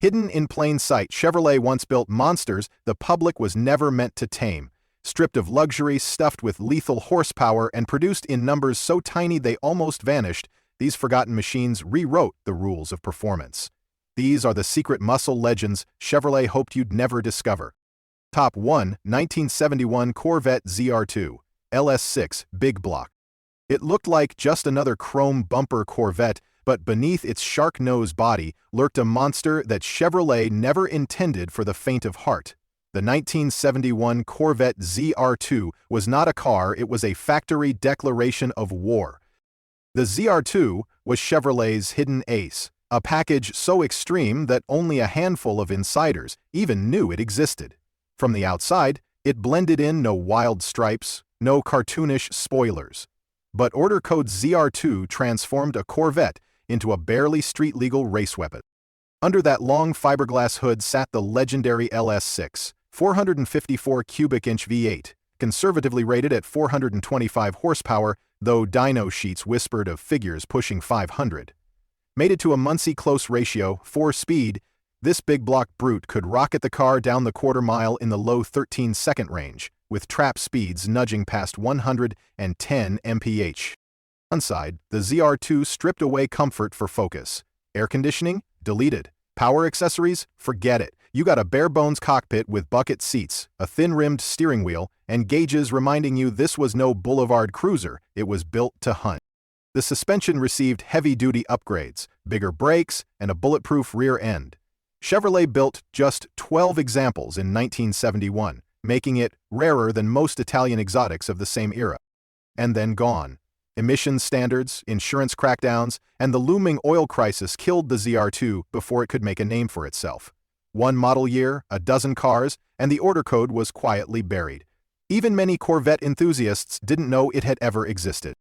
Hidden in plain sight, Chevrolet once built monsters the public was never meant to tame. Stripped of luxury, stuffed with lethal horsepower, and produced in numbers so tiny they almost vanished, these forgotten machines rewrote the rules of performance. These are the secret muscle legends Chevrolet hoped you'd never discover. Top 1. 1971 Corvette ZR2 LS6 Big Block. It looked like just another chrome bumper Corvette, but beneath its shark nose body lurked a monster that Chevrolet never intended for the faint of heart. The 1971 Corvette ZR2 was not a car, it was a factory declaration of war. The ZR2 was Chevrolet's hidden ace, a package so extreme that only a handful of insiders even knew it existed. From the outside, it blended in no wild stripes, no cartoonish spoilers. But order code ZR2 transformed a Corvette into a barely street-legal race weapon. Under that long fiberglass hood sat the legendary LS6, 454 cubic inch V8, conservatively rated at 425 horsepower, though dyno sheets whispered of figures pushing 500. Mated to a Muncie close ratio, 4-speed, this big block brute could rocket the car down the quarter mile in the low 13-second range, with trap speeds nudging past 110 mph. Inside, the ZR2 stripped away comfort for focus. Air conditioning? Deleted. Power accessories? Forget it. You got a bare-bones cockpit with bucket seats, a thin-rimmed steering wheel, and gauges reminding you this was no boulevard cruiser, it was built to hunt. The suspension received heavy-duty upgrades, bigger brakes, and a bulletproof rear end. Chevrolet built just 12 examples in 1971, making it rarer than most Italian exotics of the same era. And then gone. Emissions standards, insurance crackdowns, and the looming oil crisis killed the ZR2 before it could make a name for itself. One model year, a dozen cars, and the order code was quietly buried. Even many Corvette enthusiasts didn't know it had ever existed.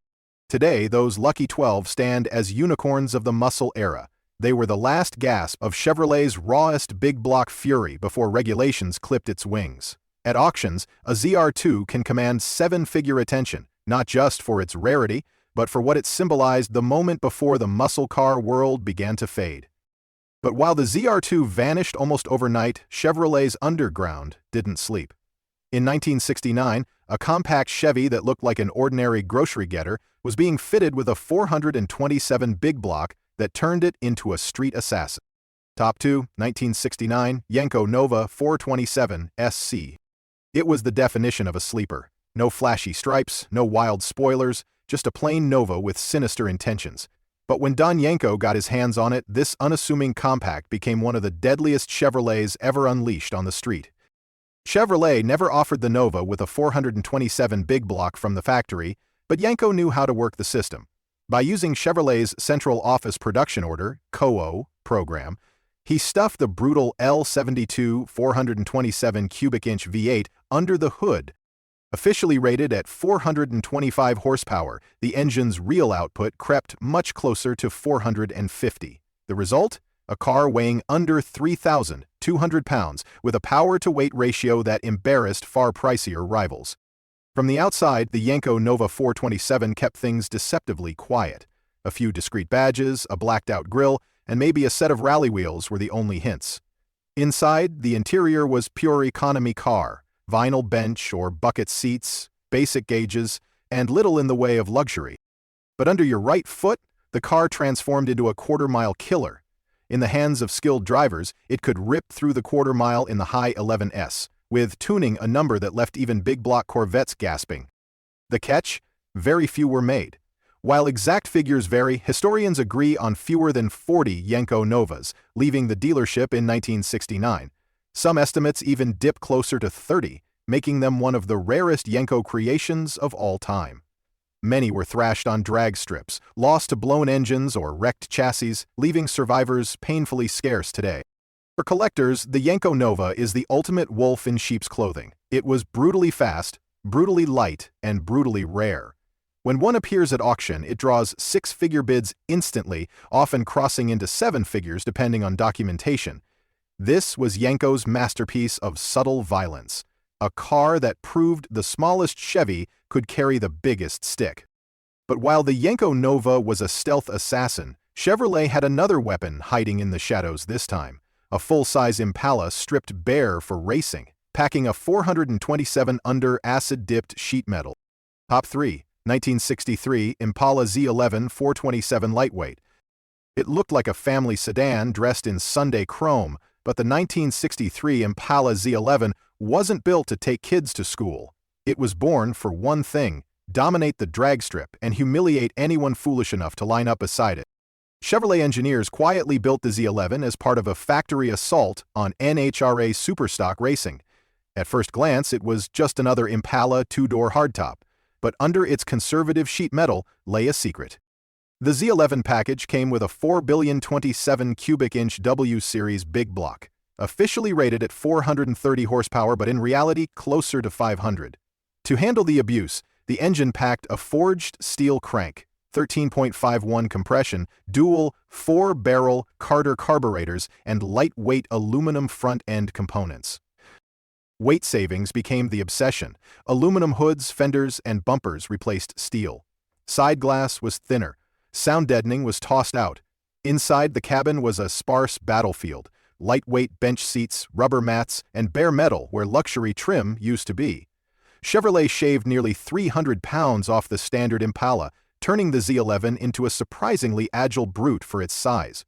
Today, those lucky 12 stand as unicorns of the muscle era. They were the last gasp of Chevrolet's rawest big block fury before regulations clipped its wings. At auctions, a ZR2 can command seven-figure attention, not just for its rarity, but for what it symbolized the moment before the muscle car world began to fade. But while the ZR2 vanished almost overnight, Chevrolet's underground didn't sleep. In 1969, a compact Chevy that looked like an ordinary grocery getter was being fitted with a 427 big block that turned it into a street assassin. Top 2, 1969 Yenko Nova 427 SC. It was the definition of a sleeper. No flashy stripes, no wild spoilers, just a plain Nova with sinister intentions. But when Don Yenko got his hands on it, this unassuming compact became one of the deadliest Chevrolets ever unleashed on the street. Chevrolet never offered the Nova with a 427 big block from the factory, but Yenko knew how to work the system. By using Chevrolet's Central Office Production Order (COO) program, he stuffed the brutal L72 427 cubic inch V8 under the hood. Officially rated at 425 horsepower, the engine's real output crept much closer to 450. The result? A car weighing under 3,200 pounds with a power-to-weight ratio that embarrassed far pricier rivals. From the outside, the Yenko Nova 427 kept things deceptively quiet. A few discreet badges, a blacked-out grille, and maybe a set of rally wheels were the only hints. Inside, the interior was pure economy car. Vinyl bench or bucket seats, basic gauges, and little in the way of luxury. But under your right foot, the car transformed into a quarter-mile killer. In the hands of skilled drivers, it could rip through the quarter mile in the high 11s, with tuning a number that left even big-block Corvettes gasping. The catch? Very few were made. While exact figures vary, historians agree on fewer than 40 Yenko Novas, leaving the dealership in 1969. Some estimates even dip closer to 30, making them one of the rarest Yenko creations of all time. Many were thrashed on drag strips, lost to blown engines or wrecked chassis, leaving survivors painfully scarce today. For collectors, the Yenko Nova is the ultimate wolf in sheep's clothing. It was brutally fast, brutally light, and brutally rare. When one appears at auction, it draws six-figure bids instantly, often crossing into seven figures depending on documentation. This was Yenko's masterpiece of subtle violence, a car that proved the smallest Chevy could carry the biggest stick. But while the Yenko Nova was a stealth assassin, Chevrolet had another weapon hiding in the shadows this time, a full-size Impala stripped bare for racing, packing a 427 under acid-dipped sheet metal. Top 3. 1963 Impala Z11 427 lightweight. It looked like a family sedan dressed in Sunday chrome, but the 1963 Impala Z11 wasn't built to take kids to school. It was born for one thing: dominate the drag strip and humiliate anyone foolish enough to line up beside it. Chevrolet engineers quietly built the Z11 as part of a factory assault on NHRA superstock racing. At first glance, it was just another Impala two-door hardtop, but under its conservative sheet metal lay a secret. The Z11 package came with a 4,027 cubic inch W Series big block, officially rated at 430 horsepower but in reality closer to 500. To handle the abuse, the engine packed a forged steel crank, 13.51 compression, dual 4-barrel Carter carburetors, and lightweight aluminum front-end components. Weight savings became the obsession. Aluminum hoods, fenders, and bumpers replaced steel. Side glass was thinner. Sound deadening was tossed out. Inside the cabin was a sparse battlefield, lightweight bench seats, rubber mats, and bare metal where luxury trim used to be. Chevrolet shaved nearly 300 pounds off the standard Impala, turning the Z11 into a surprisingly agile brute for its size.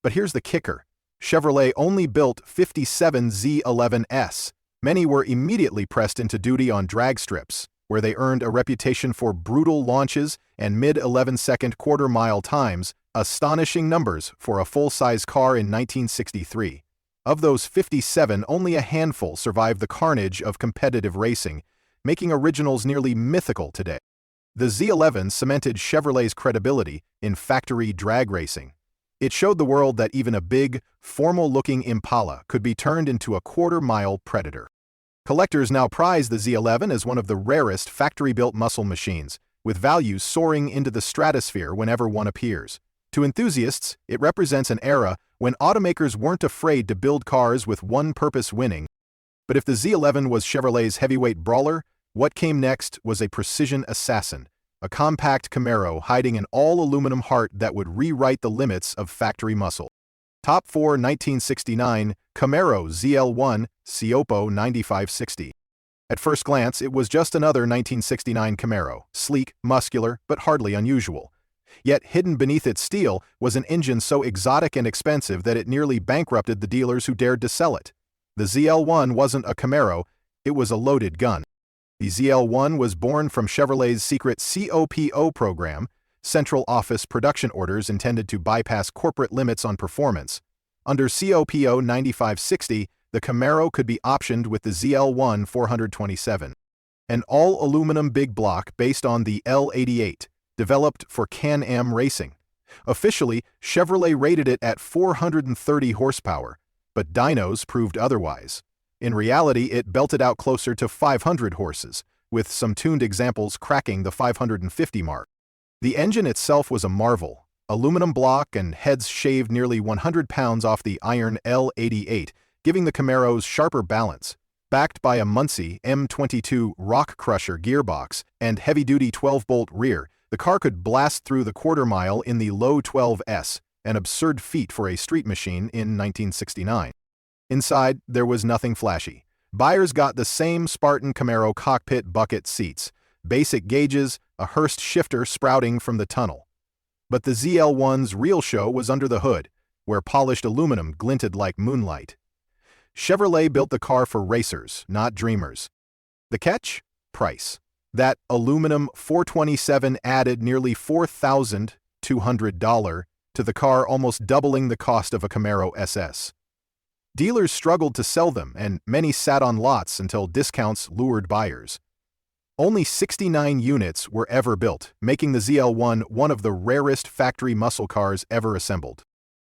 But here's the kicker. Chevrolet only built 57 Z11s. Many were immediately pressed into duty on drag strips, where they earned a reputation for brutal launches and mid-11-second quarter-mile times, astonishing numbers for a full-size car in 1963. Of those 57, only a handful survived the carnage of competitive racing, making originals nearly mythical today. The Z11 cemented Chevrolet's credibility in factory drag racing. It showed the world that even a big, formal-looking Impala could be turned into a quarter-mile predator. Collectors now prize the Z11 as one of the rarest factory-built muscle machines, with values soaring into the stratosphere whenever one appears. To enthusiasts, it represents an era when automakers weren't afraid to build cars with one purpose: winning. But if the Z11 was Chevrolet's heavyweight brawler, what came next was a precision assassin, a compact Camaro hiding an all-aluminum heart that would rewrite the limits of factory muscle. Top 4 1969 Camaro ZL1 COPO 9560. At first glance, it was just another 1969 Camaro, sleek, muscular, but hardly unusual. Yet hidden beneath its steel was an engine so exotic and expensive that it nearly bankrupted the dealers who dared to sell it. The ZL1 wasn't a Camaro, it was a loaded gun. The ZL1 was born from Chevrolet's secret COPO program, Central Office Production Orders intended to bypass corporate limits on performance. Under COPO 9560, the Camaro could be optioned with the ZL1 427, an all-aluminum big block based on the L88, developed for Can-Am racing. Officially, Chevrolet rated it at 430 horsepower, but dynos proved otherwise. In reality, it belted out closer to 500 horses, with some tuned examples cracking the 550 mark. The engine itself was a marvel. Aluminum block and heads shaved nearly 100 pounds off the iron L88, giving the Camaro's sharper balance. Backed by a Muncie M22 rock crusher gearbox and heavy-duty 12-bolt rear, the car could blast through the quarter-mile in the low 12s, an absurd feat for a street machine in 1969. Inside, there was nothing flashy. Buyers got the same Spartan Camaro cockpit bucket seats, basic gauges, a Hurst shifter sprouting from the tunnel. But the ZL1's real show was under the hood, where polished aluminum glinted like moonlight. Chevrolet built the car for racers, not dreamers. The catch? Price. That aluminum 427 added nearly $4,200 to the car, almost doubling the cost of a Camaro SS. Dealers struggled to sell them, and many sat on lots until discounts lured buyers. Only 69 units were ever built, making the ZL1 one of the rarest factory muscle cars ever assembled.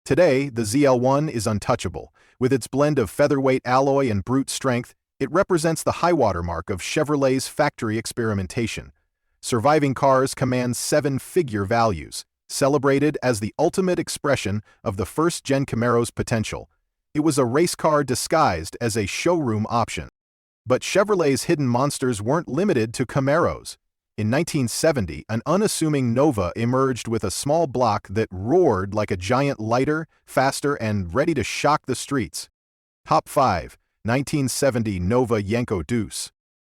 Today, the ZL1 is untouchable. With its blend of featherweight alloy and brute strength, it represents the high-water mark of Chevrolet's factory experimentation. Surviving cars command seven-figure values, celebrated as the ultimate expression of the first-gen Camaro's potential. It was a race car disguised as a showroom option. But Chevrolet's hidden monsters weren't limited to Camaros. In 1970, an unassuming Nova emerged with a small block that roared like a giant, lighter, faster, and ready to shock the streets. Top 5. 1970 Nova Yenko Deuce.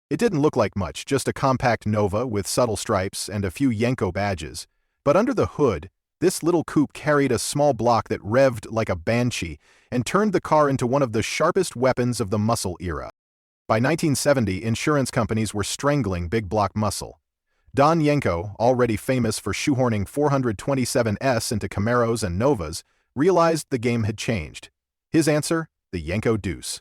It didn't look like much, just a compact Nova with subtle stripes and a few Yenko badges. But under the hood, this little coupe carried a small block that revved like a banshee and turned the car into one of the sharpest weapons of the muscle era. By 1970, insurance companies were strangling big block muscle. Don Yenko, already famous for shoehorning 427S into Camaros and Novas, realized the game had changed. His answer? The Yenko Deuce.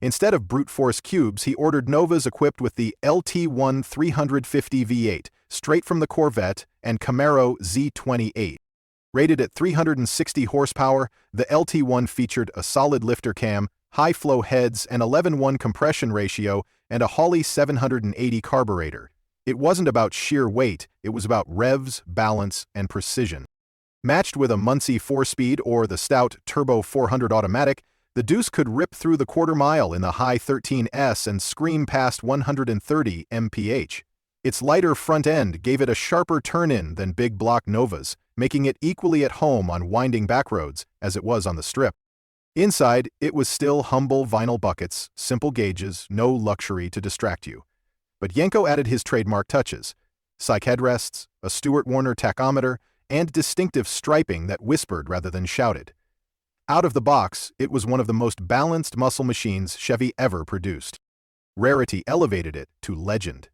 Instead of brute force cubes, he ordered Novas equipped with the LT1 350 V8, straight from the Corvette, and Camaro Z28. Rated at 360 horsepower, the LT1 featured a solid lifter cam, high-flow heads, an 11:1 compression ratio, and a Holley 780 carburetor. It wasn't about sheer weight, it was about revs, balance, and precision. Matched with a Muncie 4-speed or the stout Turbo 400 automatic, the Deuce could rip through the quarter-mile in the high 13s and scream past 130 mph. Its lighter front end gave it a sharper turn-in than big block Novas, making it equally at home on winding backroads as it was on the strip. Inside, it was still humble vinyl buckets, simple gauges, no luxury to distract you. But Yenko added his trademark touches: cyc headrests, a Stewart Warner tachometer, and distinctive striping that whispered rather than shouted. Out of the box, it was one of the most balanced muscle machines Chevy ever produced. Rarity elevated it to legend.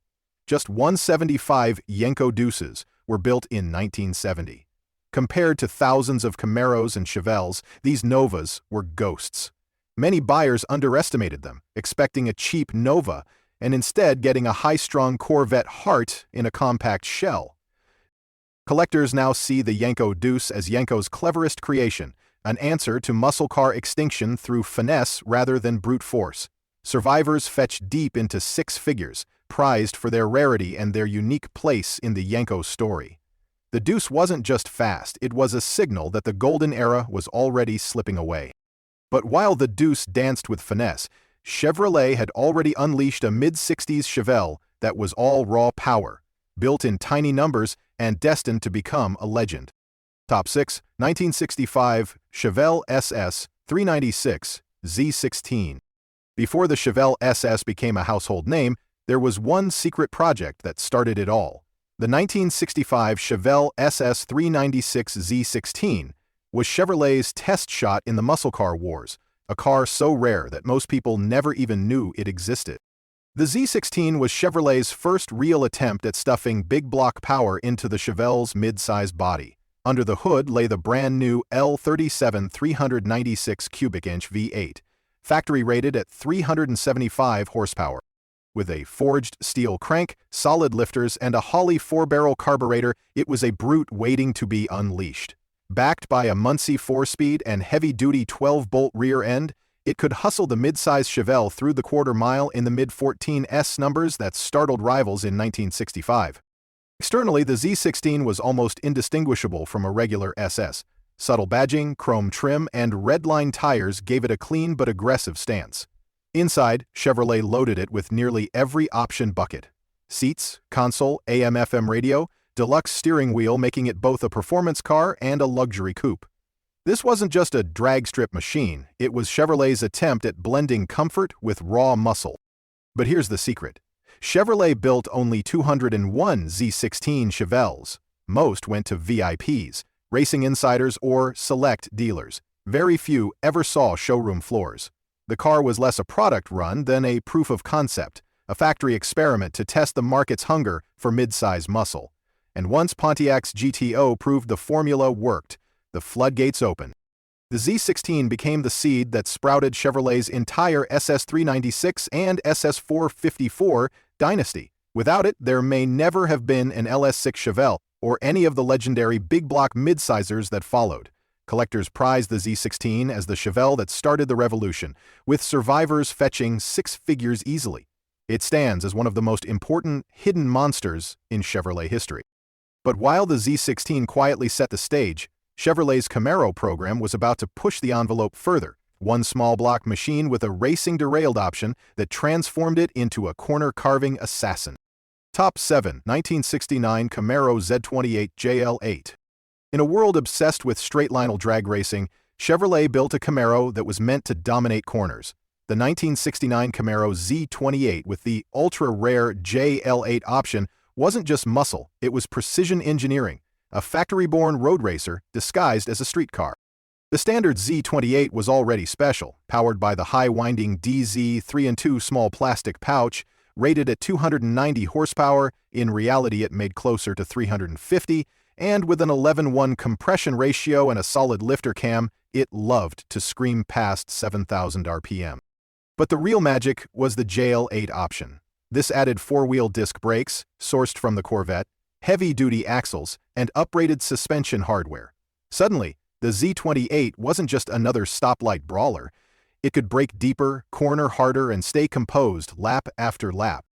Just 175 Yenko Deuces were built in 1970. Compared to thousands of Camaros and Chevelles, these Novas were ghosts. Many buyers underestimated them, expecting a cheap Nova, and instead getting a high-strung Corvette heart in a compact shell. Collectors now see the Yenko Deuce as Yenko's cleverest creation, an answer to muscle car extinction through finesse rather than brute force. Survivors fetch deep into six figures, prized for their rarity and their unique place in the Yenko story. The Deuce wasn't just fast, it was a signal that the golden era was already slipping away. But while the Deuce danced with finesse, Chevrolet had already unleashed a mid-60s Chevelle that was all raw power, built in tiny numbers and destined to become a legend. Top 6. 1965 Chevelle SS396 Z16. Before the Chevelle SS became a household name, there was one secret project that started it all. The 1965 Chevelle SS396 Z16 was Chevrolet's test shot in the muscle car wars, a car so rare that most people never even knew it existed. The Z16 was Chevrolet's first real attempt at stuffing big block power into the Chevelle's mid-size body. Under the hood lay the brand-new L37 396 cubic inch V8, factory rated at 375 horsepower. With a forged steel crank, solid lifters, and a Holley 4-barrel carburetor, it was a brute waiting to be unleashed. Backed by a Muncie 4-speed and heavy-duty 12-bolt rear end, it could hustle the mid-size Chevelle through the quarter-mile in the mid-14s numbers that startled rivals in 1965. Externally, the Z16 was almost indistinguishable from a regular SS. Subtle badging, chrome trim, and red-line tires gave it a clean but aggressive stance. Inside, Chevrolet loaded it with nearly every option bucket: seats, console, AM/FM radio, deluxe steering wheel, making it both a performance car and a luxury coupe. This wasn't just a drag strip machine, it was Chevrolet's attempt at blending comfort with raw muscle. But here's the secret. Chevrolet built only 201 Z16 Chevelles. Most went to VIPs, racing insiders, or select dealers. Very few ever saw showroom floors. The car was less a product run than a proof of concept, a factory experiment to test the market's hunger for mid-size muscle. And once Pontiac's GTO proved the formula worked, the floodgates opened. The Z16 became the seed that sprouted Chevrolet's entire SS396 and SS454 dynasty. Without it, there may never have been an LS6 Chevelle or any of the legendary big block mid-sizers that followed. Collectors prize the Z16 as the Chevelle that started the revolution, with survivors fetching six figures easily. It stands as one of the most important hidden monsters in Chevrolet history. But while the Z16 quietly set the stage, Chevrolet's Camaro program was about to push the envelope further, one small block machine with a racing derailed option that transformed it into a corner-carving assassin. Top 7. 1969 Camaro Z28 JL8. In a world obsessed with straight-line drag racing, Chevrolet built a Camaro that was meant to dominate corners. The 1969 Camaro Z28 with the ultra-rare JL8 option wasn't just muscle, it was precision engineering, a factory-born road racer disguised as a street car. The standard Z28 was already special, powered by the high-winding DZ 3-2 small plastic pouch, rated at 290 horsepower. In reality it made closer to 350, and with an 11:1 compression ratio and a solid lifter cam, it loved to scream past 7,000 RPM. But the real magic was the JL8 option. This added four-wheel disc brakes, sourced from the Corvette, heavy-duty axles, and uprated suspension hardware. Suddenly, the Z28 wasn't just another stoplight brawler. It could brake deeper, corner harder, and stay composed lap after lap.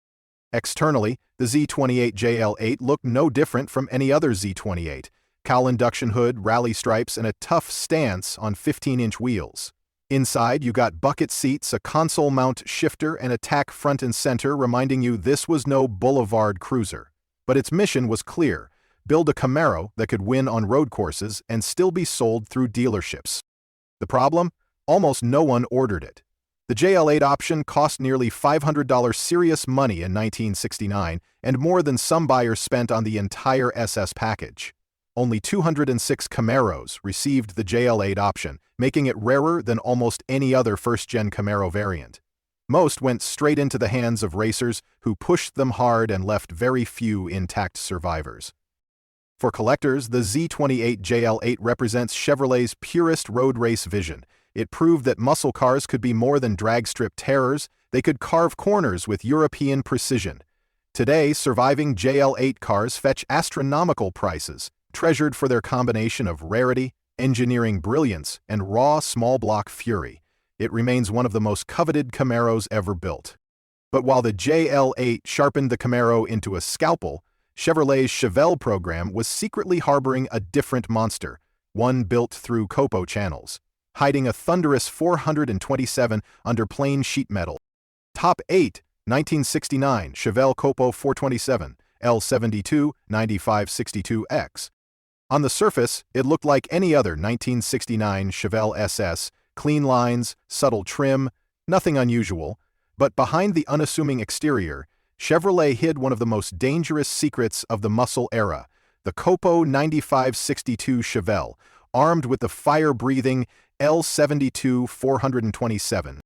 Externally, the Z28 JL8 looked no different from any other Z28. Cowl induction hood, rally stripes, and a tough stance on 15-inch wheels. Inside, you got bucket seats, a console mount shifter, and a tack front and center, reminding you this was no boulevard cruiser. But its mission was clear: build a Camaro that could win on road courses and still be sold through dealerships. The problem? Almost no one ordered it. The JL8 option cost nearly $500 serious money in 1969, and more than some buyers spent on the entire SS package. Only 206 Camaros received the JL8 option, making it rarer than almost any other first-gen Camaro variant. Most went straight into the hands of racers who pushed them hard and left very few intact survivors. For collectors, the Z28 JL8 represents Chevrolet's purest road race vision. It proved that muscle cars could be more than drag strip terrors; they could carve corners with European precision. Today, surviving JL8 cars fetch astronomical prices, treasured for their combination of rarity, engineering brilliance, and raw small-block fury. It remains one of the most coveted Camaros ever built. But while the JL8 sharpened the Camaro into a scalpel, Chevrolet's Chevelle program was secretly harboring a different monster, one built through COPO channels, hiding a thunderous 427 under plain sheet metal. Top 8. 1969 Chevelle COPO 427 L72 9562X. On the surface, it looked like any other 1969 Chevelle SS, clean lines, subtle trim, nothing unusual. But behind the unassuming exterior, Chevrolet hid one of the most dangerous secrets of the muscle era, the COPO 9562 Chevelle, armed with the fire-breathing L72 427.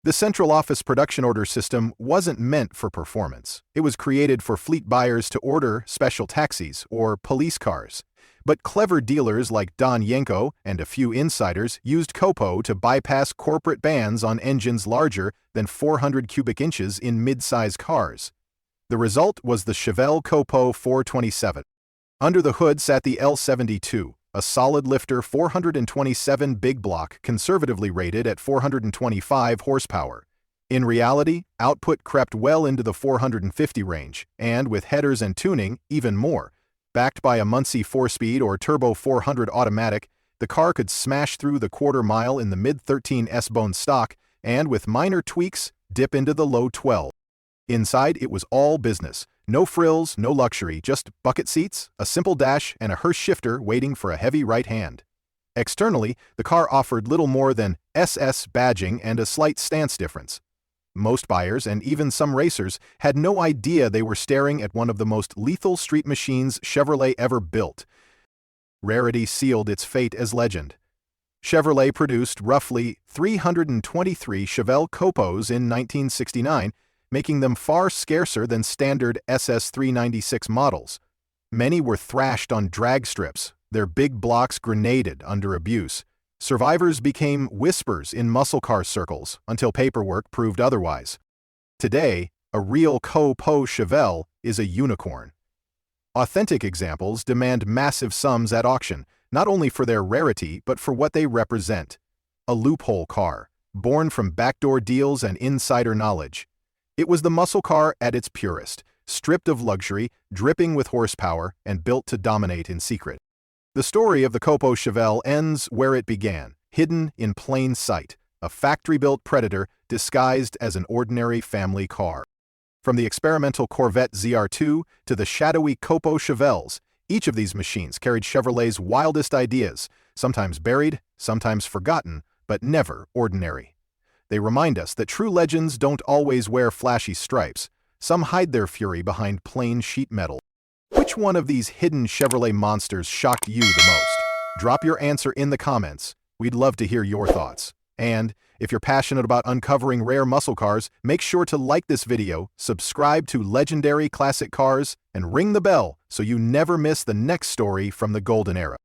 The central office production order system wasn't meant for performance. It was created for fleet buyers to order special taxis or police cars. But clever dealers like Don Yenko and a few insiders used COPO to bypass corporate bans on engines larger than 400 cubic inches in mid-size cars. The result was the Chevelle COPO 427. Under the hood sat the L72, a solid lifter 427 big block conservatively rated at 425 horsepower. In reality, output crept well into the 450 range, and with headers and tuning, even more. Backed by a Muncie 4-speed or Turbo 400 automatic, the car could smash through the quarter-mile in the mid-13 S-bone stock and, with minor tweaks, dip into the low 12. Inside, it was all business. No frills, no luxury, just bucket seats, a simple dash, and a Hurst shifter waiting for a heavy right hand. Externally, the car offered little more than SS badging and a slight stance difference. Most buyers, and even some racers, had no idea they were staring at one of the most lethal street machines Chevrolet ever built. Rarity sealed its fate as legend. Chevrolet produced roughly 323 Chevelle COPOs in 1969, making them far scarcer than standard SS396 models. Many were thrashed on drag strips, their big blocks grenaded under abuse. Survivors became whispers in muscle car circles until paperwork proved otherwise. Today, a real COPO Chevelle is a unicorn. Authentic examples demand massive sums at auction, not only for their rarity but for what they represent. A loophole car, born from backdoor deals and insider knowledge. It was the muscle car at its purest, stripped of luxury, dripping with horsepower, and built to dominate in secret. The story of the COPO Chevelle ends where it began, hidden in plain sight, a factory-built predator disguised as an ordinary family car. From the experimental Corvette ZR2 to the shadowy COPO Chevelles, each of these machines carried Chevrolet's wildest ideas, sometimes buried, sometimes forgotten, but never ordinary. They remind us that true legends don't always wear flashy stripes. Some hide their fury behind plain sheet metal. Which one of these hidden Chevrolet monsters shocked you the most? Drop your answer in the comments. We'd love to hear your thoughts. And if you're passionate about uncovering rare muscle cars, make sure to like this video, subscribe to Legendary Classic Cars, and ring the bell so you never miss the next story from the golden era.